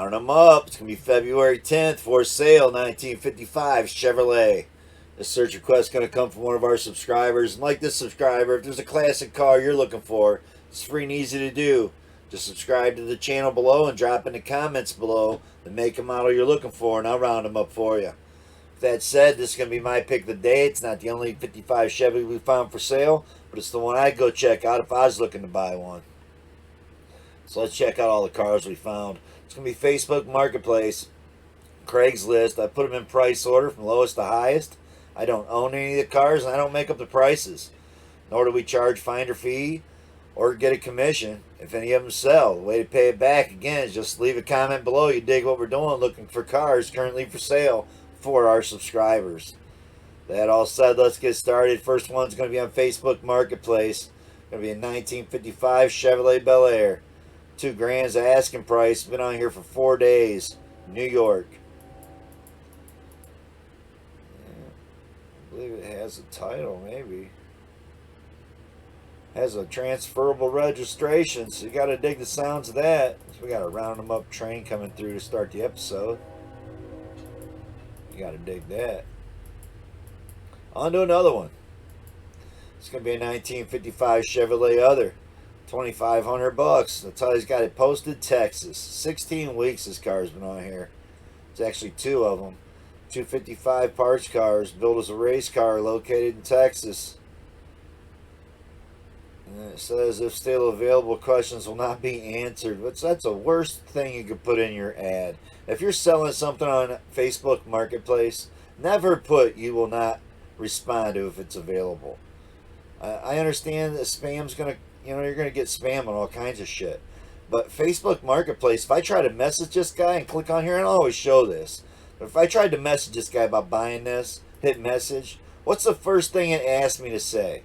Round them up. It's going to be February 10th for sale, 1955 Chevrolet. This search request is going to come from one of our subscribers. And like this subscriber, if there's a classic car you're looking for, it's free and easy to do. Just subscribe to the channel below and drop in the comments below the make and model you're looking for, and I'll round them up for you. With that said, this is going to be my pick of the day. It's not the only 55 Chevy we found for sale, but it's the one I'd go check out if I was looking to buy one. So let's check out all the cars we found. It's going to be Facebook Marketplace, Craigslist. I put them in price order from lowest to highest. I don't own any of the cars, and I don't make up the prices. Nor do we charge finder fee or get a commission if any of them sell. The way to pay it back, again, is just leave a comment below. You dig what we're doing, looking for cars currently for sale for our subscribers. That all said, let's get started. First one's going to be on Facebook Marketplace. Going to be a 1955 Chevrolet Bel Air. $2,000 the asking price. Been on here for 4 days. New York. I believe it has a title, maybe. Has a transferable registration, so you got to dig the sounds of that. So we got a round them up train coming through to start the episode. You got to dig that. On to another one. It's going to be a 1955 Chevrolet Other. $2,500. That's how he's got it posted. Texas. 16 weeks this car's been on here. It's actually two of them. 255 parts cars, built as a race car, located in Texas. And it says if still available, questions will not be answered. But that's the worst thing you could put in your ad. If you're selling something on Facebook Marketplace, never put you will not respond to if it's available. I understand that spam's gonna, you're gonna get spam on all kinds of shit. But Facebook Marketplace, if I try to message this guy and click on here, and I'll always show this, but if I tried to message this guy about buying this, hit message, what's the first thing it asks me to say?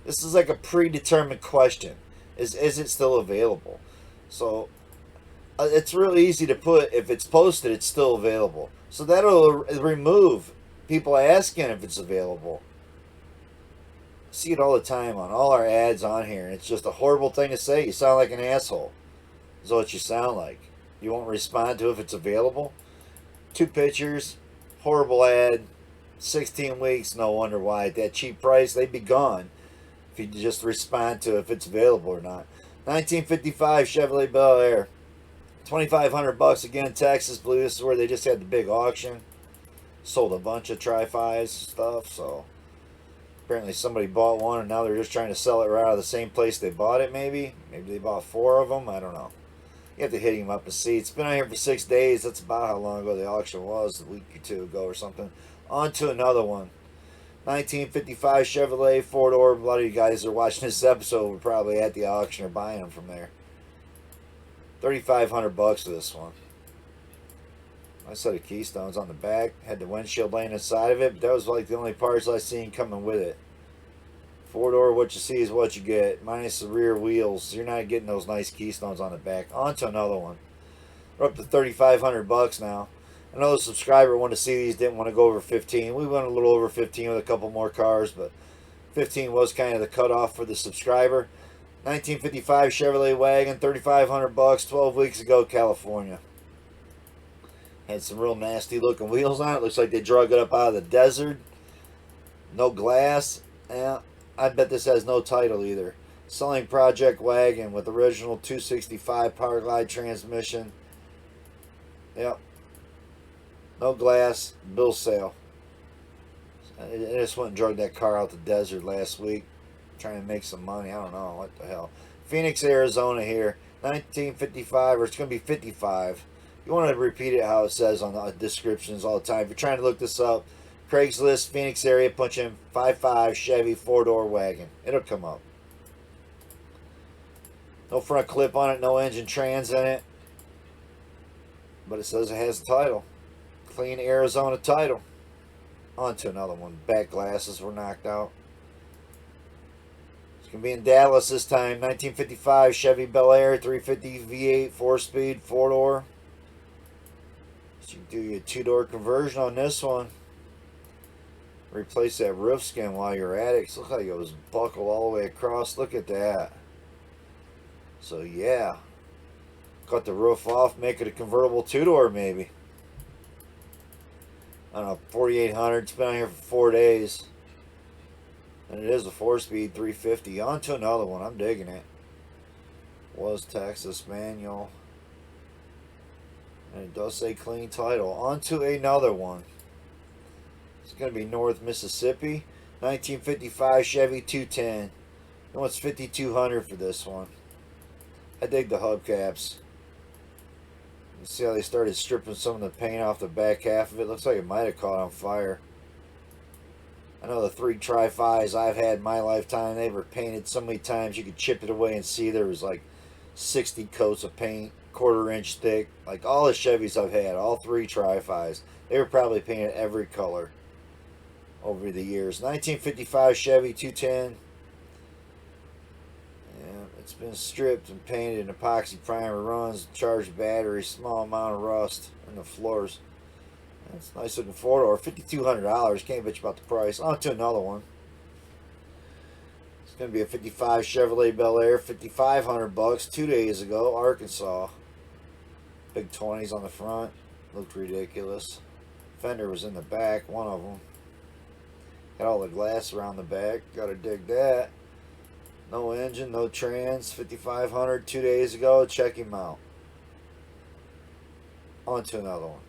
This is like a predetermined question. Is it still available? So it's really easy to put, if it's posted, it's still available. So that'll remove people asking if it's available. See it all the time on all our ads on here, and it's just a horrible thing to say. You sound like an asshole. Is what you sound like. You won't respond to if it's available. 2 pictures, horrible ad, 16 weeks, no wonder why. At that cheap price, they'd be gone if you just respond to if it's available or not. 1955 Chevrolet Bel Air. $2,500 again, Texas. I believe this is where they just had the big auction. Sold a bunch of Tri-Fi's stuff, so apparently somebody bought one and now they're just trying to sell it right out of the same place they bought it, maybe. Maybe they bought 4 of them, I don't know. You have to hit him up and see. It's been on here for 6 days. That's about how long ago the auction was, a week or 2 ago or something. On to another one. 1955 Chevrolet 4-door. A lot of you guys that are watching this episode were probably at the auction or buying them from there. $3,500 for this one. Nice set of keystones on the back. Had the windshield laying inside of it, but that was like the only parts I seen coming with it. 4-door, what you see is what you get, minus the rear wheels. You're not getting those nice keystones on the back. On to another one. We're up to $3,500 now. Another subscriber wanted to see these, didn't want to go over 15. We went a little over 15 with a couple more cars, but 15 was kind of the cutoff for the subscriber. 1955 Chevrolet wagon, $3,500, 12 weeks ago, California. Had some real nasty looking wheels on it. Looks like they drug it up out of the desert. No glass. Yeah, I bet this has no title either. Selling project wagon with original 265 Power Glide transmission. Yep. No glass. Bill sale. I just went and drug that car out the desert last week. Trying to make some money. I don't know. What the hell. Phoenix, Arizona here. 1955, or it's going to be 55. You want to repeat it how it says on the descriptions all the time. If you're trying to look this up, Craigslist, Phoenix area, punch in 55 Chevy 4-door wagon. It'll come up. No front clip on it, no engine trans in it. But it says it has a title. Clean Arizona title. On to another one. Back glasses were knocked out. It's going to be in Dallas this time. 1955 Chevy Bel Air 350 V8 4-speed 4-door. So you can do your 2-door conversion on this one. Replace that roof skin while you're at it. Looks like it was buckled all the way across. Look at that. So yeah, Cut the roof off, make it a convertible two-door maybe. I don't know, 4,800. It's been on here for 4 days. And it is a 4-speed 350. On to another one. I'm digging it. Was Texas manual. And it does say clean title. On to another one. It's going to be North Mississippi. 1955 Chevy 210. And what's 5,200 for this one? I dig the hubcaps. You see how they started stripping some of the paint off the back half of it? Looks like it might have caught on fire. I know the 3 Tri-Fis I've had in my lifetime, they were painted so many times you could chip it away and see there was like 60 coats of paint, 1/4 inch thick. Like all the Chevys I've had, all 3 Tri-Fis, they were probably painted every color over the years. 1955 Chevy 210. Yeah, it's been stripped and painted. An epoxy primer runs, charged battery, small amount of rust in the floors. That's a nice looking 4-door. $5,200. Can't bitch about the price. On to another one. It's going to be a 55 Chevrolet Bel Air. $5,500 2 days ago. Arkansas. Big 20s on the front. Looked ridiculous. Fender was in the back. One of them. Got all the glass around the back. Gotta dig that. No engine. No trans. 5,500 2 days ago. Check him out. On to another one.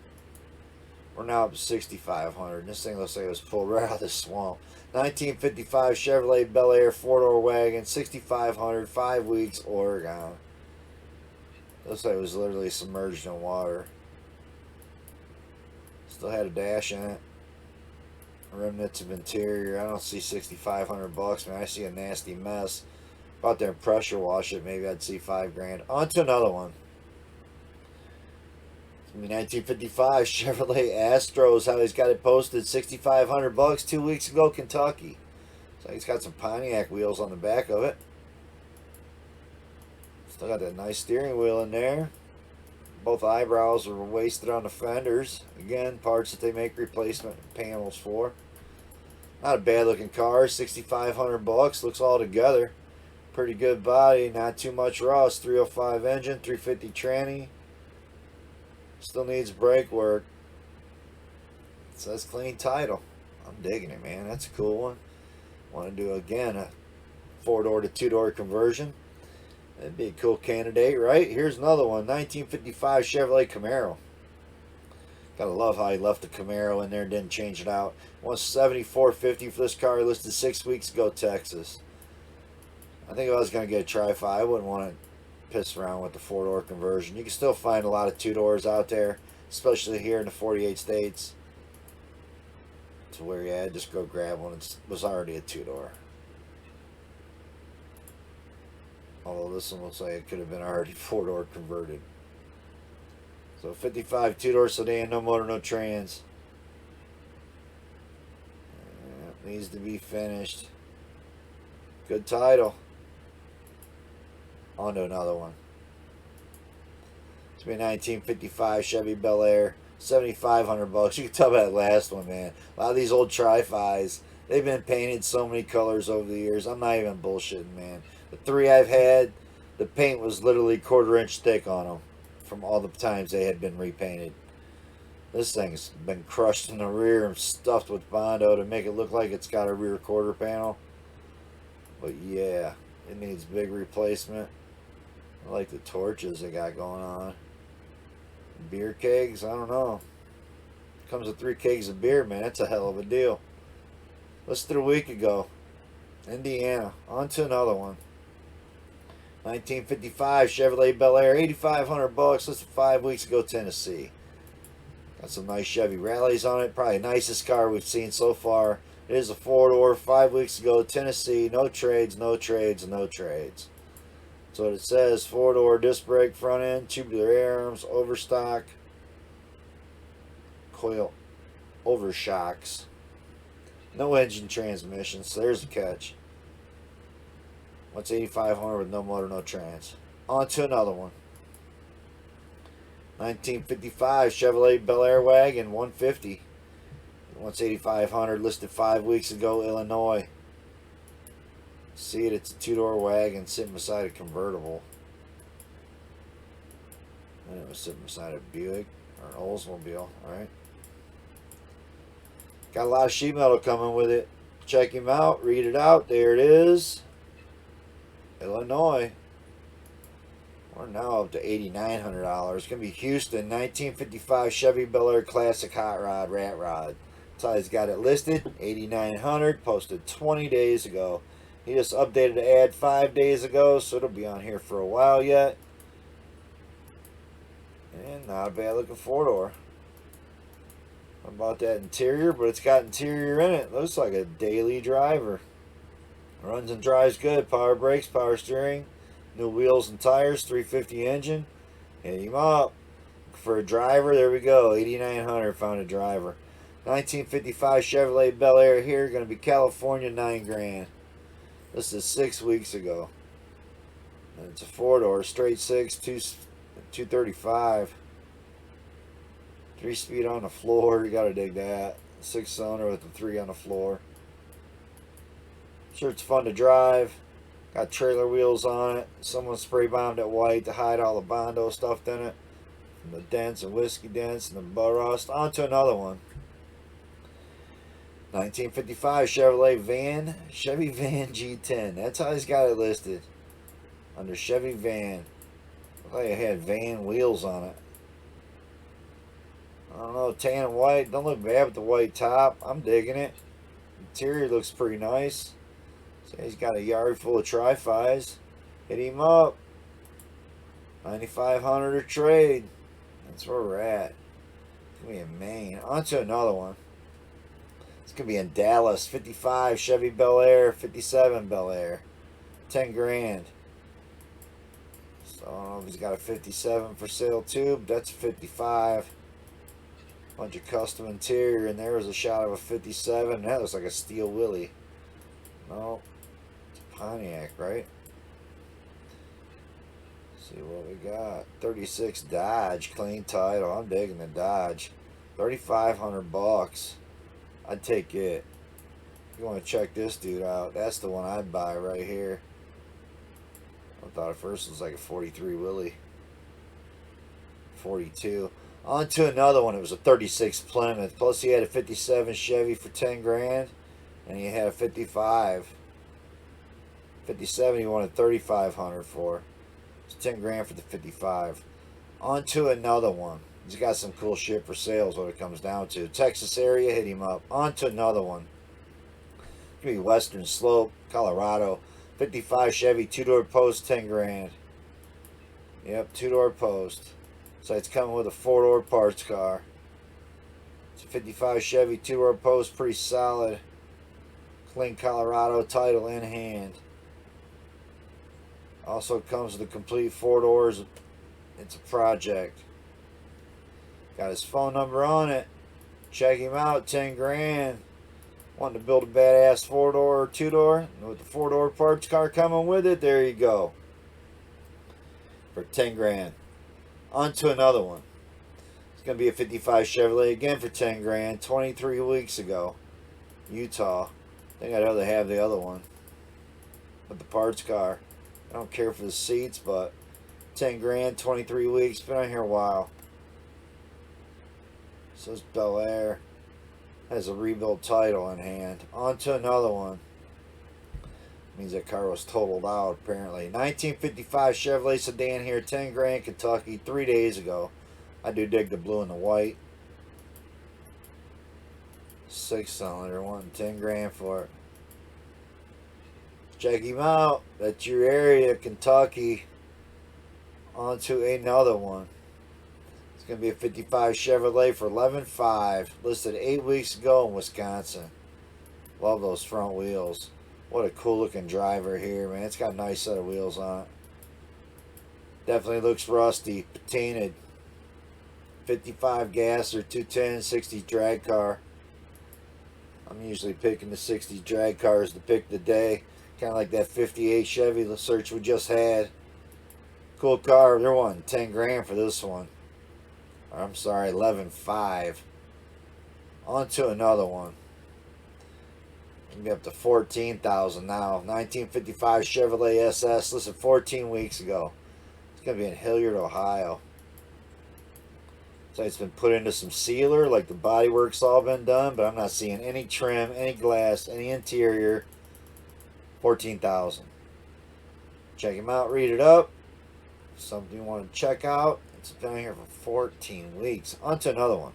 We're now up to 6,500. This thing looks like it was pulled right out of the swamp. 1955 Chevrolet Bel Air 4-door wagon, 6,500, 5 weeks, Oregon. Looks like it was literally submerged in water. Still had a dash in it. Remnants of interior. I don't see 6,500 bucks, man. I see a nasty mess. About there and pressure wash it, maybe I'd see 5 grand. On to another one. 1955 Chevrolet Astros. How he's got it posted, 6,500 bucks 2 weeks ago, Kentucky. So he's got some Pontiac wheels on the back of it. Still got that nice steering wheel in there. Both eyebrows are wasted on the fenders. Again, parts that they make replacement panels for. Not a bad looking car. 6,500 bucks. Looks all together. Pretty good body. Not too much rust. 305 engine, 350 tranny. Still needs brake work. It says clean title. I'm digging it, man. That's a cool one. Want to do again a 4-door to 2-door conversion. That'd be a cool candidate, right? Here's another one. 1955 Chevrolet Camaro. Gotta love how he left the Camaro in there and didn't change it out. Wants $74.50 for this car. Listed 6 weeks ago, Texas. I think if I was gonna get a Tri-Fi, I wouldn't want to piss around with the 4-door conversion. You can still find a lot of 2-doors out there, especially here in the 48 states. To where you had just go grab one. It was already a 2-door. Although this one looks like it could have been already 4-door converted. So 55 2-door sedan, no motor, no trans. Needs to be finished. Good title. On to another one. It's been 1955 Chevy Bel Air, 7,500 bucks. You can tell by that last one, man. A lot of these old Tri-Fis, they've been painted so many colors over the years. I'm not even bullshitting, man. The 3 I've had, the paint was literally 1/4 inch thick on them from all the times they had been repainted. This thing's been crushed in the rear and stuffed with Bondo to make it look like it's got a rear quarter panel. But yeah, it needs big replacement. I like the torches they got going on. Beer kegs, I don't know. Comes with 3 kegs of beer, man. That's a hell of a deal. Listed a week ago. Indiana. On to another one. 1955 Chevrolet Bel Air, 8,500 bucks. Listed 5 weeks ago, Tennessee. Got some nice Chevy rallies on it. Probably the nicest car we've seen so far. It is a 4-door, 5 weeks ago, Tennessee. No trades, no trades, no trades. So what it says, 4-door disc brake front end, tubular arms, overstock, coil overshocks. No engine transmission, so there's the catch. What's 8,500 with no motor, no trans. On to another one. 1955 Chevrolet Bel Air wagon, 150. What's 8,500, listed 5 weeks ago, Illinois. See it, it's a 2-door wagon sitting beside a convertible. And it was sitting beside a Buick or an Oldsmobile. Alright. Got a lot of sheet metal coming with it. Check him out. Read it out. There it is. Illinois. We're now up to $8,900. It's going to be Houston 1955 Chevy BEALER Classic Hot Rod Rat Rod. That's how he's got it listed. $8,900. Posted 20 days ago. He just updated the ad 5 days ago, so it'll be on here for a while yet. And not a bad looking four-door. How about that interior? But it's got interior in it. Looks like a daily driver. Runs and drives good. Power brakes, power steering, new wheels and tires, 350 engine. Hit him up. For a driver, there we go. $8,900. Found a driver. 1955 Chevrolet Bel Air here. Going to be California, $9,000. This is 6 weeks ago. And it's a four-door, straight six, 235. 3-speed on the floor. You got to dig that. 6-cylinder with the 3 on the floor. Sure, it's fun to drive. Got trailer wheels on it. Someone spray bombed it white to hide all the Bondo stuff in it. And the dents and whiskey dents and the butt rust. On to another one. 1955 Chevrolet van. Chevy Van G10. That's how he's got it listed. Under Chevy Van. Looked like it had van wheels on it. I don't know, tan and white. Don't look bad with the white top. I'm digging it. Interior looks pretty nice. So he's got a yard full of tri-fis. Hit him up. $9,500 or trade. That's where we're at. It's going to be in Maine. On to another one. It's going to be in Dallas. 55 Chevy Bel Air. 57 Bel Air. $10,000. So I don't know if he's got a 57 for sale too, but that's a 55. Bunch of custom interior, and there was a shot of a 57. That looks like a Steel Willie. No, it's a Pontiac, right? Let's see what we got. 36 Dodge, clean title. I'm digging the Dodge. 3,500 bucks. I'd take it. If you want to check this dude out, that's the one I'd buy right here. I thought at first it was like a 43 Willie. 42. On to another one. It was a 36 Plymouth. Plus he had a 57 Chevy for $10,000. And he had a 55. 57 he wanted 3,500 for. It's $10,000 for the 55. On to another one. He's got some cool shit for sales what it comes down to. Texas area, hit him up. On to another one. It's going to be Western Slope, Colorado. 55 Chevy, 2-door post, $10,000. Yep, 2-door post. So it's coming with a 4-door parts car. It's a 55 Chevy, 2-door post, pretty solid. Clean Colorado title in hand. Also comes with a complete 4 doors. It's a project. Got his phone number on it. Check him out, $10,000. Wanting to build a badass 4-door or 2-door with the 4-door parts car coming with it, there you go. For $10,000. On to another one. It's going to be a 55 Chevrolet again for $10,000. 23 weeks ago. Utah. I think I'd rather have the other one. With the parts car. I don't care for the seats, but $10,000, 23 weeks. Been on here a while. So it's Bel Air. Has a rebuild title in hand. On to another one. Means that car was totaled out apparently. 1955 Chevrolet sedan here, $10,000, Kentucky, 3 days ago. I do dig the blue and the white. 6-cylinder, wanting $10,000 for it. Check him out. That's your area, Kentucky. On to another one. It's going to be a 55 Chevrolet for $11,500. Listed 8 weeks ago in Wisconsin. Love those front wheels. What a cool looking driver here, man. It's got a nice set of wheels on it. Definitely looks rusty. Patinaed. 55 gas or 210, 60 drag car. I'm usually picking the 60 drag cars to pick the day. Kind of like that 58 Chevy the search we just had. Cool car. They're wanting $10,000 for this one. Or, I'm sorry, $11,500. On to another one. Be up to $14,000 now. 1955 Chevrolet SS. Listen, 14 weeks ago. It's going to be in Hilliard, Ohio. So it's been put into some sealer, like the bodywork's all been done, but I'm not seeing any trim, any glass, any interior. 14,000. Check him out, read it up. Something you want to check out. It's been out here for 14 weeks. On to another one.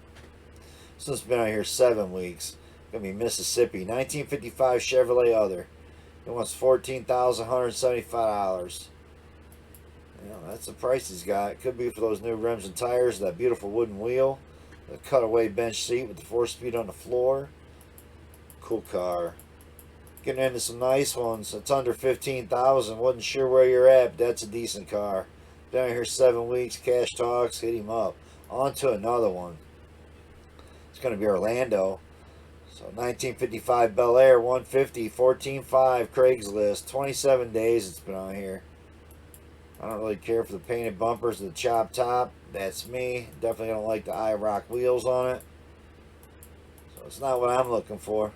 This one's been out here 7 weeks. Gonna be Mississippi, 1955 Chevrolet Other. It wants $14,175. You know, that's the price he's got. It could be for those new rims and tires, that beautiful wooden wheel, the cutaway bench seat with the 4-speed on the floor. Cool car. Getting into some nice ones. It's under 15,000. Wasn't sure where you're at, but that's a decent car. Down here 7 weeks. Cash talks. Hit him up. On to another one. It's going to be Orlando. So 1955 Bel Air 150 14.5 Craigslist. 27 days it's been on here. I don't really care for the painted bumpers or the chop top. That's me. Definitely don't like the IROC wheels on it. So it's not what I'm looking for.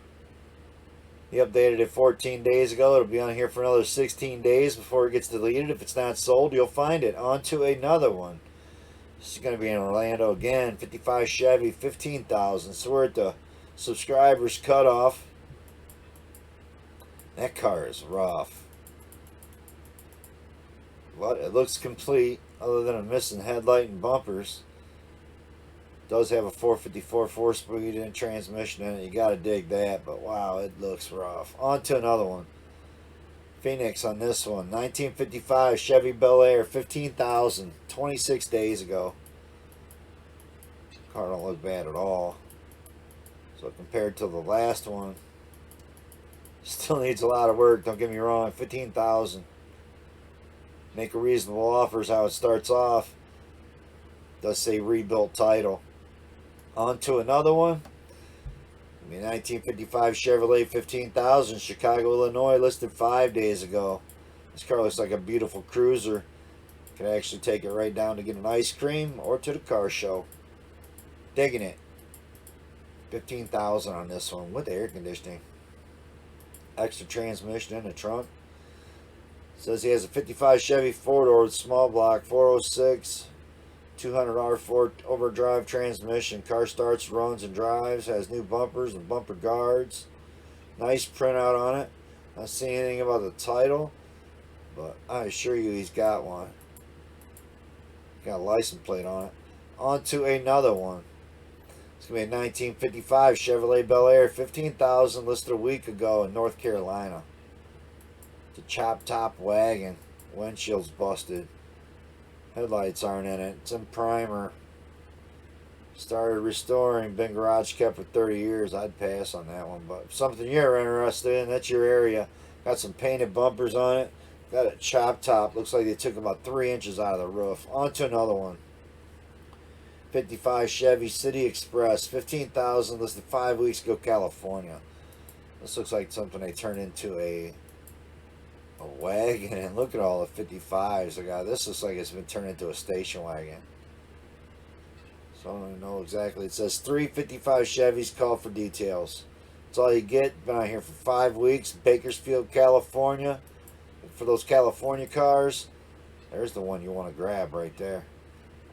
He updated it 14 days ago. It'll be on here for another 16 days before it gets deleted. If it's not sold, you'll find it. On to another one. This is going to be in Orlando again. 55 Chevy, 15,000. So we're at the subscribers cutoff. That car is rough. But it looks complete, other than a missing headlight and bumpers. Does have a 454 4-speed and transmission in it. You gotta dig that, but wow, it looks rough. On to another one. Phoenix on this one. 1955 Chevy Bel Air, 15,000. 26 days ago. Car don't look bad at all. So compared to the last one, still needs a lot of work. Don't get me wrong. 15,000. Make a reasonable offer is how it starts off. Does say rebuilt title. On to another one. 1955 Chevrolet 15,000 Chicago, Illinois, listed 5 days ago. This car looks like a beautiful cruiser. Can actually take it right down to get an ice cream or to the car show. Digging it. 15,000 on this one with air conditioning. Extra transmission in the trunk. Says he has a 55 Chevy 4-door with small block, 406, 200 R4 overdrive transmission. Car starts, runs, and drives. Has new bumpers and bumper guards. Nice printout on it. Not seeing anything about the title, but I assure you he's got one. Got a license plate on it. On to another one. It's going to be a 1955 Chevrolet Bel Air, 15,000, listed a week ago in North Carolina. It's a chop top wagon. Windshield's busted. Headlights aren't in it. It's in primer. Started restoring. Been garage kept for 30 years. I'd pass on that one. But if something you're interested in, that's your area. Got some painted bumpers on it. Got a chop top. Looks like they took about 3 inches out of the roof. On to another one. 55 Chevy City Express. 15,000. Listed 5 weeks ago, California. This looks like something they turned into a wagon, and look at all the 55s. This looks like it's been turned into a station wagon. So I don't know exactly. It says 355 Chevys, call for details. That's all you get. Been out here for 5 weeks. Bakersfield, California. For those California cars, there's the one you want to grab right there.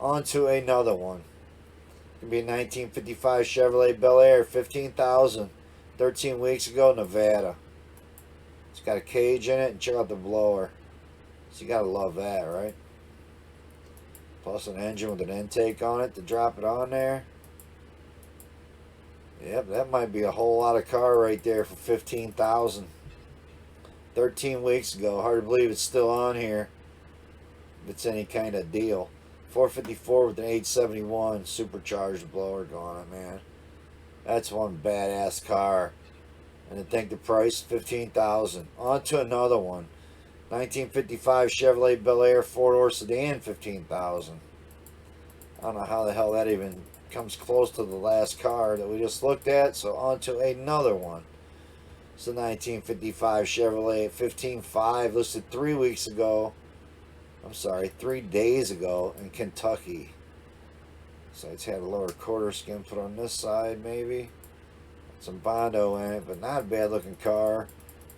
On to another one. It's going to be a 1955 Chevrolet Bel Air, 15,000. 13 weeks ago, Nevada. It's got a cage in it, and check out the blower. So you gotta love that, right? Plus an engine with an intake on it to drop it on there. Yep, that might be a whole lot of car right there for 15,000. 13 weeks ago. Hard to believe it's still on here. If it's any kind of deal. 454 with an 871 supercharged blower going on, man. That's one badass car. And I think the price, 15,000. On to another one. 1955 Chevrolet Bel Air 4-door sedan, 15,000. I don't know how the hell that even comes close to the last car that we just looked at. So on to another one. It's a 1955 Chevrolet 15.5, listed 3 weeks ago. I'm sorry, 3 days ago in Kentucky. So it's had a lower quarter skin put on this side, maybe. Some Bondo in it, but not a bad looking car.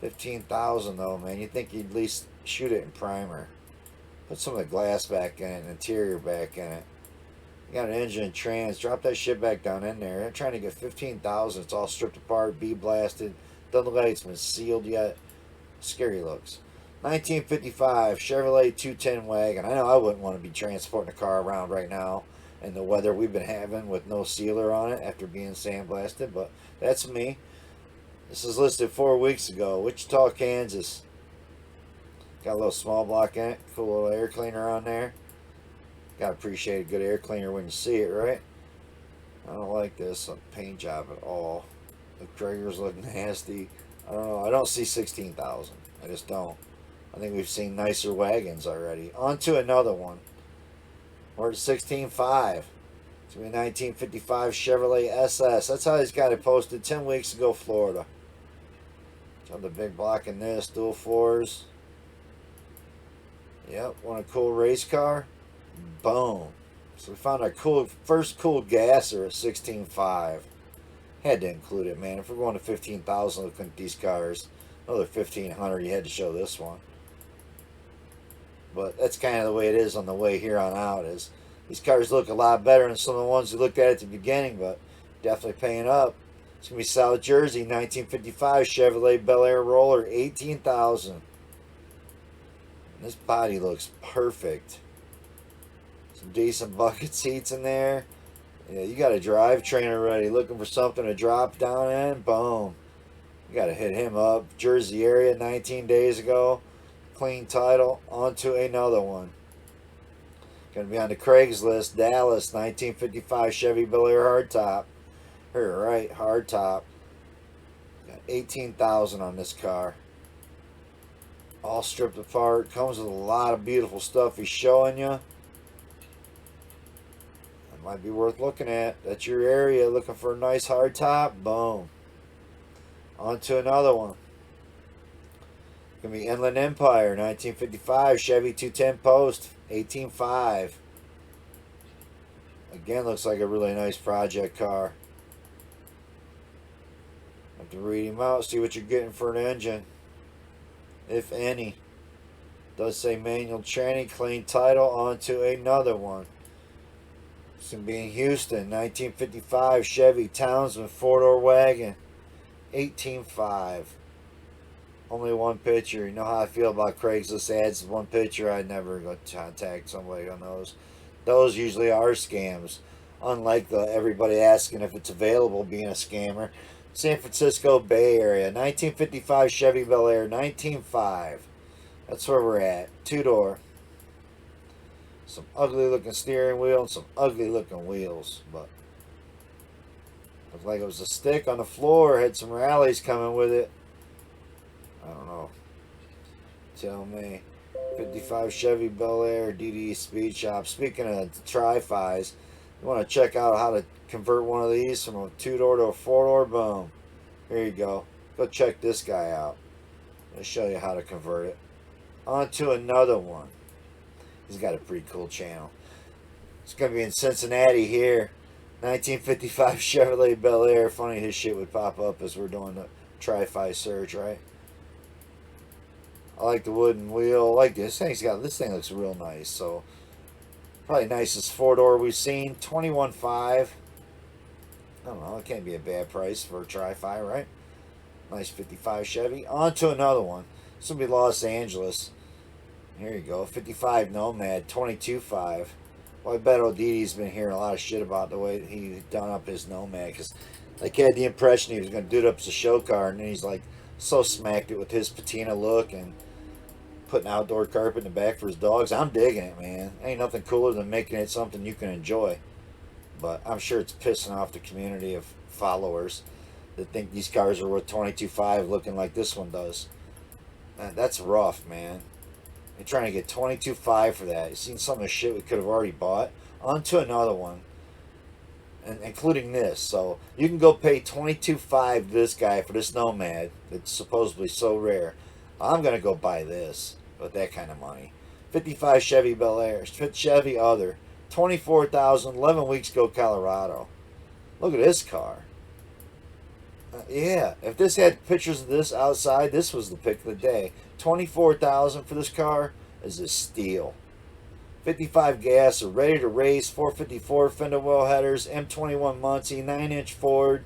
15,000 though, man. You'd think you'd at least shoot it in primer. Put some of the glass back in it and interior back in it. You got an engine and trans. Drop that shit back down in there. They're trying to get 15,000. It's all stripped apart, be blasted. Doesn't look like it's been sealed yet. Scary looks. 1955 Chevrolet 210 wagon. I know I wouldn't want to be transporting a car around right now in the weather we've been having with no sealer on it after being sandblasted, but that's me. This is listed 4 weeks ago. Wichita, Kansas. Got a little small block in it. Cool little air cleaner on there. Gotta appreciate a good air cleaner when you see it, right? I don't like this paint job at all. The Traegers look nasty. I don't know. I don't see 16,000. I just don't. I think we've seen nicer wagons already. On to another one. We're at 16.5. It's going to be 1955 Chevrolet SS. That's how he's got it posted 10 weeks ago, Florida. Got the big block in this. Dual floors. Yep. Want a cool race car? Boom. So we found our first cool gasser at 16.5. Had to include it, man. If we're going to 15,000 looking at these cars, another 1,500, you had to show this one. But that's kind of the way it is on the way here on out. Is these cars look a lot better than some of the ones we looked at the beginning, but definitely paying up. It's going to be South Jersey, 1955 Chevrolet Bel Air Roller, 18,000. This body looks perfect. Some decent bucket seats in there. Yeah, you got a drivetrain already. Looking for something to drop down in? Boom. You got to hit him up. Jersey area, 19 days ago. Clean title. On to another one. Going to be on the Craigslist. Dallas, 1955 Chevy Bel Air hardtop. Here, right, hardtop. Got 18,000 on this car. All stripped apart. Comes with a lot of beautiful stuff he's showing you. Might be worth looking at. That's your area. Looking for a nice hard top. Boom. On to another one. Gonna be Inland Empire, 1955 Chevy 210 Post, 18.5. Again, looks like a really nice project car. Have to read him out, see what you're getting for an engine, if any. Does say manual tranny, clean title. On to another one. It's going to be in Houston, 1955 Chevy Townsman 4-door wagon, 18.5. Only one picture. You know how I feel about Craigslist ads. One picture, I'd never go contact somebody on those. Those usually are scams. Unlike the everybody asking if it's available being a scammer. San Francisco Bay Area, 1955 Chevy Bel Air, 19.5. That's where we're at. 2-door. Some ugly looking steering wheel and some ugly looking wheels, but looked like it was a stick on the floor. Had some rallies coming with it. I don't know. Tell me. 55 Chevy Bel Air DD Speed Shop. Speaking of tri-fis, you want to check out how to convert one of these from a 2-door to a 4-door? Boom. Here you go. Go check this guy out. I'll show you how to convert it. On to another one. He's got a pretty cool channel. It's going to be in Cincinnati here. 1955 Chevrolet Bel Air. Funny his shit would pop up as we're doing the tri-fi search, right? I like the wooden wheel. I like this thing. This thing looks real nice. So probably nicest 4-door we've seen. 21.5. I don't know. It can't be a bad price for a tri-fi, right? Nice 55 Chevy. On to another one. This will be Los Angeles. Here you go, 55 Nomad, 22.5. Well, I bet Oddity's been hearing a lot of shit about the way he done up his Nomad, because like he had the impression he was going to do it up as a show car, and then he's like so smacked it with his patina look and putting outdoor carpet in the back for his dogs. I'm digging it, man. Ain't nothing cooler than making it something you can enjoy. But I'm sure it's pissing off the community of followers that think these cars are worth 22.5 looking like this one does. Man, that's rough, man. You're trying to get 22.5 for that. You've seen some of the shit we could have already bought. On to another one. And including this. So you can go pay 22.5 to this guy for this Nomad that's supposedly so rare. I'm going to go buy this with that kind of money. 55 Chevy Bel Air. Chevy other. 24,000. 11 weeks ago, Colorado. Look at this car. Yeah, if this had pictures of this outside, this was the pick of the day. 24,000 for this car is a steal. 55 gas, are ready to race, 454 fender well headers, M21 Muncie, 9-inch Ford,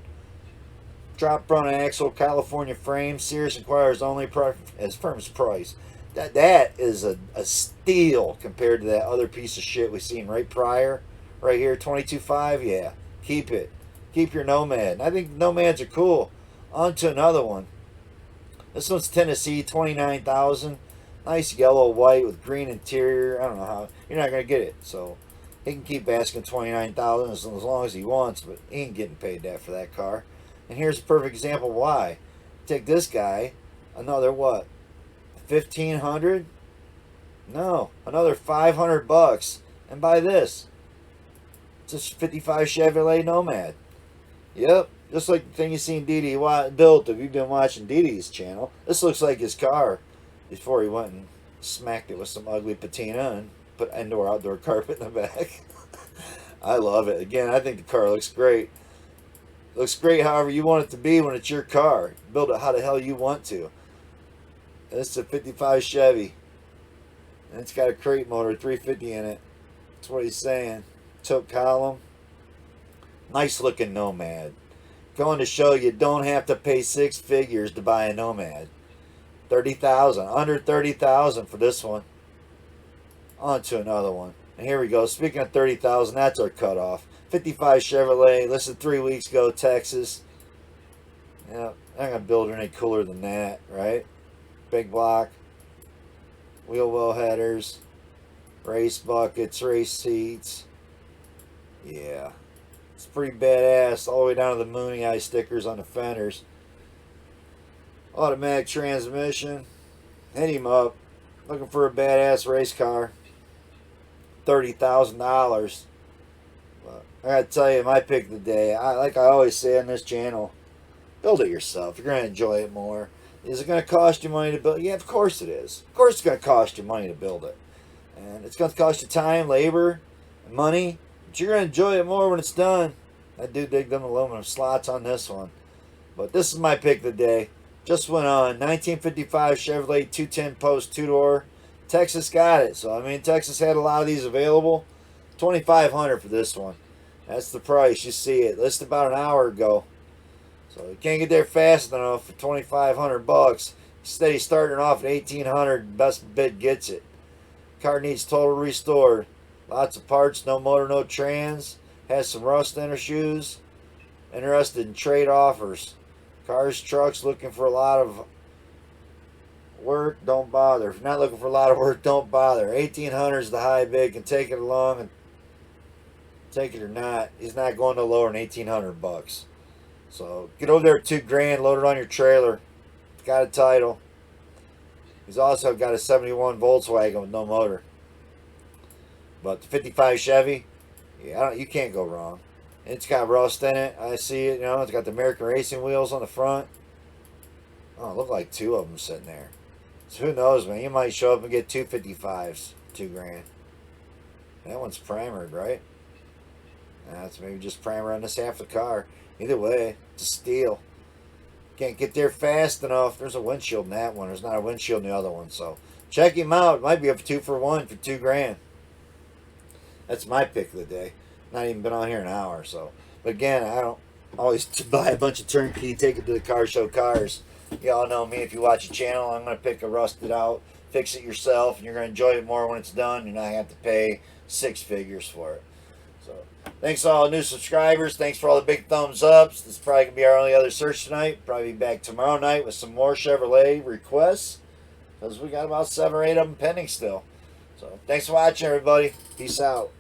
drop front axle, California frame, Sears inquires only as firm as price. That is a steal compared to that other piece of shit we seen right prior. Right here, 22.5, yeah. Keep it. Keep your Nomad. I think Nomads are cool. On to another one. This one's Tennessee, 29,000. Nice yellow white with green interior. I don't know how. You're not going to get it. So he can keep asking 29,000 as long as he wants, but he ain't getting paid that for that car. And here's a perfect example why. Take this guy, another what? 1,500? No, another 500 bucks. And buy this. It's a 55 Chevrolet Nomad. Yep, just like the thing you seen Didi built. If you've been watching Didi's channel, this looks like his car before he went and smacked it with some ugly patina and put indoor-outdoor carpet in the back. I love it. Again, I think the car looks great. Looks great however you want it to be when it's your car. Build it how the hell you want to. This is a 55 Chevy. And it's got a crate motor, 350 in it. That's what he's saying. Tote column. Nice looking Nomad. Going to show you don't have to pay 6 figures to buy a Nomad. 30,000. Under 30,000 for this one. On to another one. And here we go. Speaking of 30,000, that's our cutoff. 55 Chevrolet. Listed 3 weeks ago, Texas. Yeah, I'm going to build her any cooler than that, right? Big block. Wheel well headers. Race buckets. Race seats. Yeah. It's pretty badass. All the way down to the Mooney Eye stickers on the fenders. Automatic transmission. Hit him up. Looking for a badass race car. $30,000. I gotta tell you, my pick of the day, like I always say on this channel, build it yourself. You're gonna enjoy it more. Is it gonna cost you money to build? Yeah, of course it is. Of course it's gonna cost you money to build it. And it's gonna cost you time, labor, and money. But you're gonna enjoy it more when it's done. I do dig them aluminum slots on this one. But this is my pick of the day. Just went on. 1955 Chevrolet 210 Post 2-door. Texas got it. So, I mean, Texas had a lot of these available. $2,500 for this one. That's the price. You see it. Listed about an hour ago. So, you can't get there fast enough for $2,500. Steady starting off at $1,800. Best bid gets it. Car needs total restored. Lots of parts. No motor, no trans. Has some rust in her shoes. Interested in trade offers. Cars, trucks, looking for a lot of work, don't bother. If you're not looking for a lot of work, don't bother. 1,800 is the high bid. Can take it along and take it or not. He's not going no lower than 1,800 bucks. So get over there at $2,000, load it on your trailer. Got a title. He's also got a 71 Volkswagen with no motor. But the 55 Chevy, yeah, you can't go wrong. It's got rust in it. I see it. You know, it's got the American Racing wheels on the front. Oh, it looked like 2 of them sitting there. So who knows, man? You might show up and get 2 55s, $2,000. That one's primered, right? That's maybe just primer on this half the car. Either way, it's a steal. Can't get there fast enough. There's a windshield in that one. There's not a windshield in the other one. So check him out. It might be a 2-for-1 for $2,000. That's my pick of the day. Not even been on here an hour. So, but again, I don't always buy a bunch of turnkey, take it to the car show cars. Y'all know me. If you watch the channel, I'm going to pick a rusted out, fix it yourself, and you're going to enjoy it more when it's done. You're not going to have to pay 6 figures for it. So, thanks to all the new subscribers. Thanks for all the big thumbs ups. This is probably going to be our only other search tonight. Probably be back tomorrow night with some more Chevrolet requests, because we got about 7 or 8 of them pending still. So, thanks for watching, everybody. Peace out.